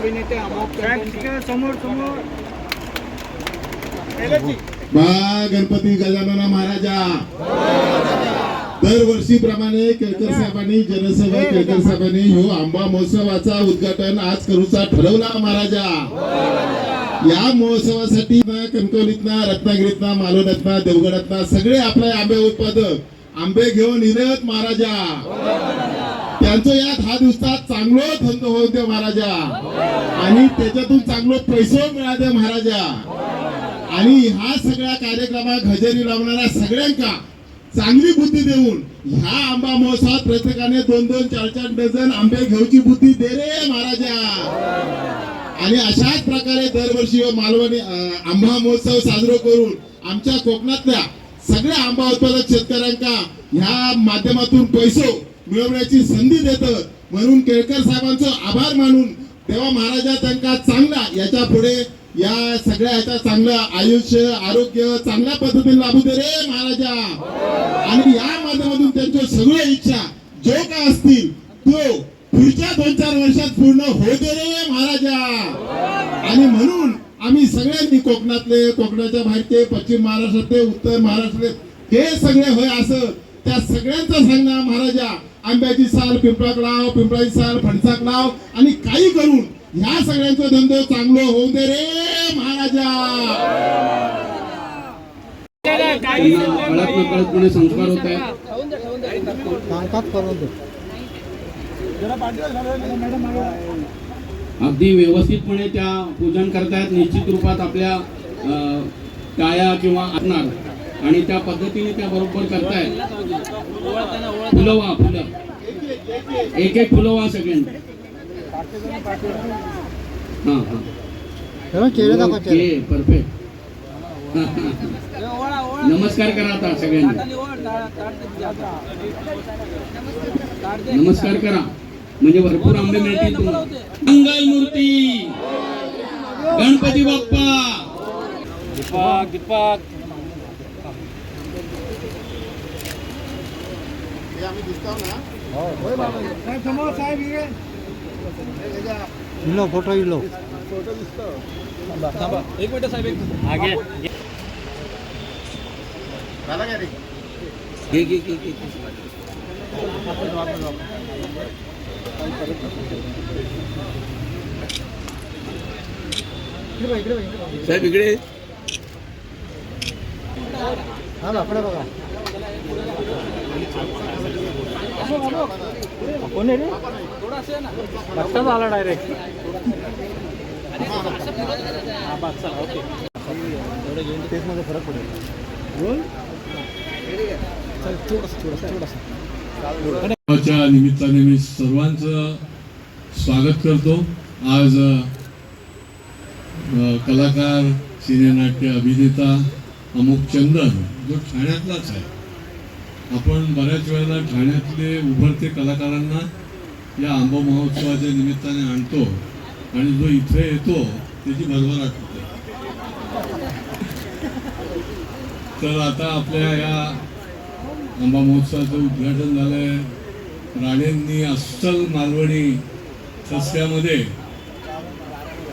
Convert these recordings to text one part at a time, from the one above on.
अभिनेते समोर समोर बा गणपती गजानना महाराजा दरवर्षीप्रमाणे केळकर साहेबांनी जनसेवा केळकर साहेबांनी ह्यो आंबा महोत्सवाचा उद्घाटन आज करूचा ठरवला महाराजा। या महोत्सवासाठी कणकवलीतना रत्नागिरीतना मालवणातना देवगडातना सगळे आपले आंबे उत्पादक आंबे घेऊन येत महाराजा। त्यांचं या 10 दिवसात चांगलं धंदो होऊ दे महाराजा आणि त्याच्यातून चांगलं पैसे मिळाले महाराजा। आणि ह्या सगळ्या कार्यक्रमात हजेरी लावणाऱ्या सगळ्यांना चांगली बुद्धी देऊन ह्या आंबा महोत्सवात प्रत्येकाने 2-2, 4-4 डझन आंबे घेऊची बुद्धी दे रे महाराजा। आणि अशाच प्रकारे दरवर्षी मालवणी आंबा महोत्सव साजरा करून आमच्या कोकणातल्या सगळ्या आंबा उत्पादक शेतकऱ्यांना ह्या माध्यमातून पैसे मिळवण्याची संधी देतात। म्हणून केळकर साहेबांचं आभार मानून तेव्हा महाराजा त्यांना चांगला याच्या पुढे या सगळ्या ह्याचा चांगलं आयुष्य आरोग्य चांगल्या पद्धतीने लाभू दे रे महाराजा। आणि या माध्यमातून त्यांच्या सगळ्या इच्छा जो काय असतील तो पुढच्या 2-4 वर्षात पूर्ण होऊ दे रे महाराजा। आणि म्हणून आम्ही सगळ्यांनी कोकणातले कोकणाच्या बाहेरचे पश्चिम महाराष्ट्रातले उत्तर महाराष्ट्रातले हे सगळे होय असं त्या सगळ्यांचं सांगणं महाराजा आंब्याची साल पिंपळाक लाव पिंपळाची साल फणसाक लाव आणि काही करून ह्या सगळ्यांचा धंदो चांगलं होऊ दे रे महाराजा। कळत संस्कार होत आहे अगदी व्यवस्थितपणे त्या पूजन करतायत। निश्चित रूपात आपल्या टाळ्या किंवा असणार आणि त्या पद्धतीने त्या बरोबर करतायत। फुलवा फुलं एक फुलवा सगळ्यांना। परफेक्ट नमस्कार करा आता सगळ्यांनी नमस्कार करा म्हणजे भरपूर आंबे मिळतील तुम्हाला। मंगल मूर्ती गणपती बाप्पा दीपक दीपक इलो फोटो इलो एक मिनिट साहेब आगे घे साहेब इकडे हा बापडे बघा कोण रे लक्षात आला डायरेक्ट तेच मध्ये फरक पडेल थोडासा निमित्ताने मी सर्वांचं स्वागत करतो। आज कलाकार सिनेनाट्य अभिनेता अमुक चंदन जो ठाण्यातलाच आहे। आपण बऱ्याच वेळेला ठाण्यातले उभरते कलाकारांना या आंबा महोत्सवाच्या निमित्ताने आणतो आणि जो इथे येतो त्याची भरभराट होते। तर आता आपल्या या आंबा महोत्सवाचं उद्घाटन झालंय। राणेंनी अस्सल मालवणी सस्यामध्ये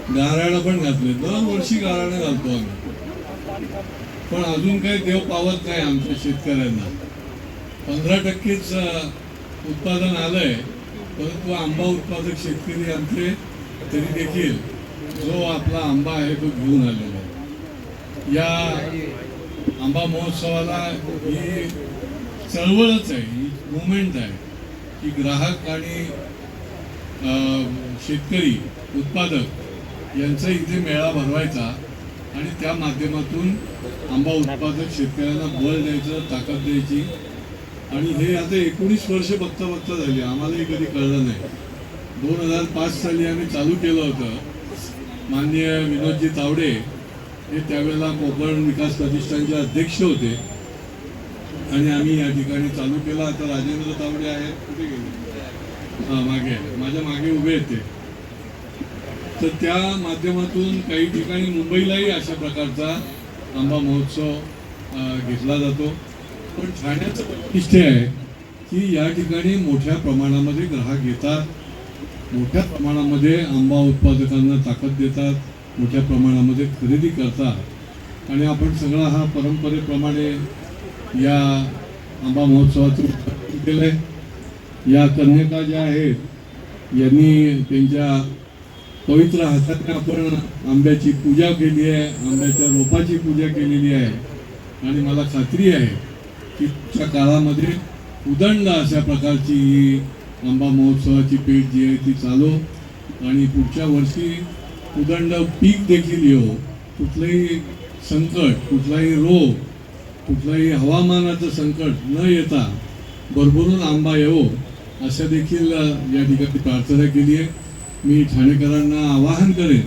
गाराणं पण घातले। दरवर्षी गाराणं घालतो आम्ही पण अजून काही देव पावत नाही आमच्या शेतकऱ्यांना। 15%च उत्पादन आलंय परंतु आंबा उत्पादक शेतकरी आमचे तरी देखील जो आपला आंबा आहे तो घेऊन आलेला आहे। या आंबा महोत्सवाला ही चळवळच आहे, ही मुवमेंट आहे की ग्राहक आणि शेतकरी उत्पादक यांचा इथे मेळा भरवायचा आणि त्या माध्यमातून आंबा उत्पादक शेतकऱ्यांना बळ द्यायचं ताकद द्यायची। आणि हे आता 19 वर्ष बघता बघता झाली, आम्हालाही कधी कळलं नाही। 2005 साली आम्ही चालू केलं होतं। माननीय विनोदजी तावडे हे त्यावेळेला कोकण विकास प्रतिष्ठानचे अध्यक्ष होते आणि आम्ही या ठिकाणी चालू केलं। आता राजेंद्र तावडे आहेत, कुठे गेले? मागे माझ्या मागे उभे आहेत ते। तर त्या माध्यमातून काही ठिकाणी मुंबईलाही अशा प्रकारचा आंबा महोत्सव घेतला जातो। पण ठाण्याचं वैशिष्ट्य आहे की या ठिकाणी मोठ्या प्रमाणामध्ये ग्राहक येतात मोठ्या प्रमाणामध्ये आंबा उत्पादकांना ताकद देतात, मोठ्या प्रमाणामध्ये खरेदी करतात आणि आपण सगळा हा परंपरेप्रमाणे या आंबा महोत्सवाचं उद्घाटन केलं आहे. या कन्यका ज्या आहेत यांनी त्यांच्या पवित्र हाताने आपण आंब्याची पूजा केली आहे, आंब्याच्या रोपाची पूजा केलेली आहे आणि मला खात्री आहे की पुढच्या काळामध्ये उदंड अशा प्रकारची ही आंबा महोत्सवाची पेठ जी आहे ती चालू आणि पुढच्या वर्षी उदंड पीक देखील येऊ, कुठलंही संकट, कुठलाही रोग, कुठलाही हवामानाचं संकट न येता भरभरून आंबा येवो अशा देखील या ठिकाणी प्रार्थना केली आहे. मी ठाणेकरांना आवाहन करेन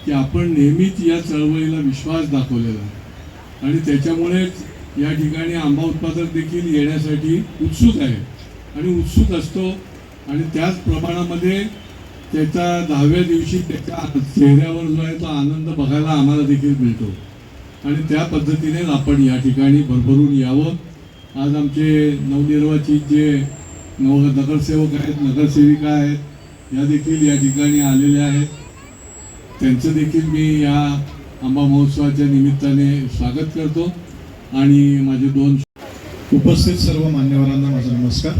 की आपण नेहमीच या चळवळीला विश्वास दाखवलेला आहे आणि त्याच्यामुळेच या ठिकाणी आंबा उत्पादक देखील येण्यासाठी उत्सुक आहे आणि उत्सुक असतो आणि त्याच प्रमाणामध्ये त्याच्या 10व्या दिवशी त्याच्या चेहऱ्यावर जो आहे तो आनंद बघायला आम्हाला देखील मिळतो आणि त्या पद्धतीने आपण या ठिकाणी भरभरून यावं. आज आमचे नवनिर्वाचित जे नगरसेवक आहेत, नगरसेविका आहेत, या देखील या ठिकाणी आलेल्या आहेत. त्यांचं देखील मी या आंबा महोत्सवाच्या निमित्ताने स्वागत करतो आणि माझे दोन उपस्थित सर्व मान्यवरांना माझा नमस्कार.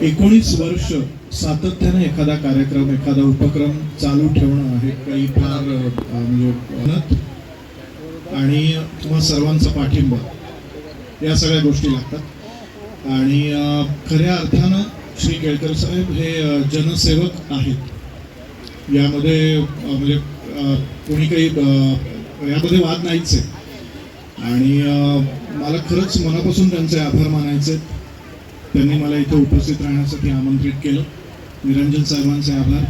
19 वर्ष सातत्याने एखादा कार्यक्रम, एखादा उपक्रम चालू ठेवणं हे काही फार म्हणजे मेहनत आणि तुम्हा सर्वांचा पाठिंबा या सगळ्या गोष्टी लागतात आणि खऱ्या अर्थानं श्री केळकर साहेब हे जनसेवक आहेत. यामध्ये म्हणजे कोणी काही यामध्ये वाद नाहीच आहे आणि मला खरंच मनापासून त्यांचे आभार मानायचे. त्यांनी मला इथं उपस्थित राहण्यासाठी आमंत्रित केलं. निरंजन साहेबांचे आभार,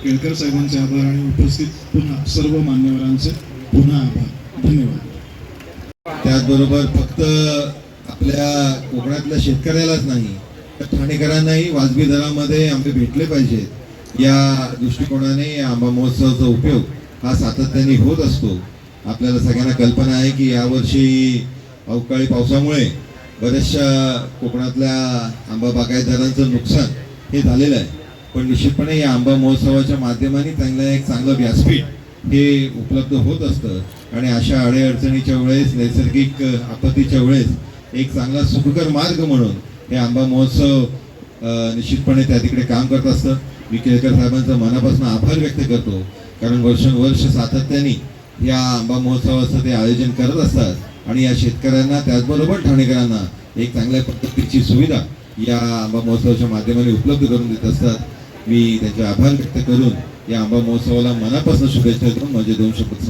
केळकर साहेबांचे आभार आणि उपस्थित पुन्हा सर्व मान्यवरांचे पुन्हा आभार. धन्यवाद. त्याचबरोबर फक्त आपल्या कोकणातल्या शेतकऱ्यालाच नाही तर ठाणेकरांनाही वाजवी दरामध्ये आंबे भेटले पाहिजेत. या दृष्टिकोनाने या आंबा महोत्सवाचा उपयोग हा सातत्याने होत असतो. आपल्याला सगळ्यांना कल्पना आहे की यावर्षी अवकाळी पावसामुळे बऱ्याचशा कोकणातल्या आंबा बागायतदारांचं नुकसान हे झालेलं आहे, पण निश्चितपणे या आंबा महोत्सवाच्या माध्यमाने त्यांना एक चांगलं व्यासपीठ हे उपलब्ध होत असतं आणि अशा अडीअडचणीच्या वेळेस, नैसर्गिक आपत्तीच्या वेळेस एक चांगला सुखकर मार्ग म्हणून हे आंबा महोत्सव निश्चितपणे त्या तिकडे काम करत असतं. मी केळकर साहेबांचा मनापासून आभार व्यक्त करतो कारण वर्षानुवर्ष सातत्याने या आंबा महोत्सवाचं ते आयोजन करत असतात आणि या शेतकऱ्यांना त्याचबरोबर ठाणेकरांना एक चांगल्या पद्धतीची सुविधा या आंबा महोत्सवाच्या माध्यमाने उपलब्ध करून देत असतात. मी त्यांचे आभार व्यक्त करून या आंबा महोत्सवाला मनापासून शुभेच्छा देऊन माझे 2 शब्द